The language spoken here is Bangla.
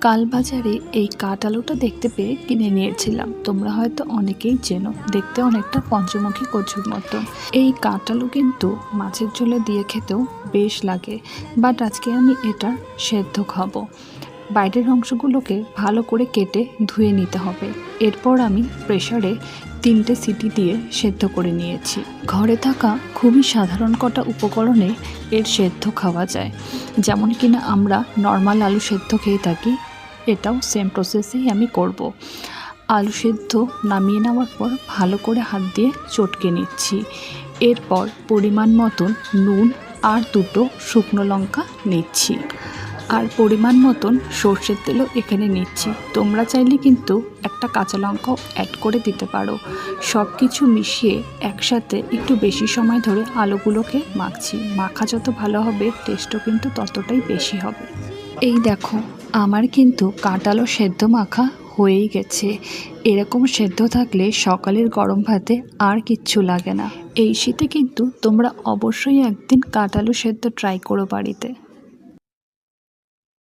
কাল বাজারে এই কাঠ আলুটা দেখতে পেয়ে কিনে নিয়েছিলাম। তোমরা হয়তো অনেকেই চেনো, দেখতে অনেকটা পঞ্চমুখী কচুর মতো। এই কাঠ আলু কিন্তু মাছের ঝোলে দিয়ে খেতেও বেশ লাগে, বাট আজকে আমি এটা সেদ্ধ খাবো। বাইরের অংশগুলোকে ভালো করে কেটে ধুয়ে নিতে হবে। এরপর আমি প্রেসারে 3টে সিটি দিয়ে সেদ্ধ করে নিয়েছি। ঘরে থাকা খুবই সাধারণ কটা উপকরণে এর সেদ্ধ খাওয়া যায়, যেমন কিনা আমরা নর্মাল আলু সেদ্ধ খেয়ে থাকি, এটাও সেম প্রসেসেই আমি করব। আলু সেদ্ধ নামিয়ে নেওয়ার পর ভালো করে হাত দিয়ে চটকে নিচ্ছি। এরপর পরিমাণ মতন নুন আর 2টো শুকনো লঙ্কা নিচ্ছি, আর পরিমাণ মতন সর্ষের তেলও এখানে নিচ্ছি। তোমরা চাইলে কিন্তু একটা কাঁচা লঙ্কাও অ্যাড করে দিতে পারো। সব কিছু মিশিয়ে একসাথে একটু বেশি সময় ধরে আলুগুলোকে মাখছি। মাখা যত ভালো হবে, টেস্টও কিন্তু ততটাই বেশি হবে। এই দেখো, আমার কিন্তু কাঠ আলু সেদ্ধ মাখা হয়েই গেছে। এরকম সেদ্ধ থাকলে সকালের গরম ভাতে আর কিচ্ছু লাগে না। এই শীতে কিন্তু তোমরা অবশ্যই একদিন কাঠ আলু সেদ্ধ ট্রাই করো বাড়িতে।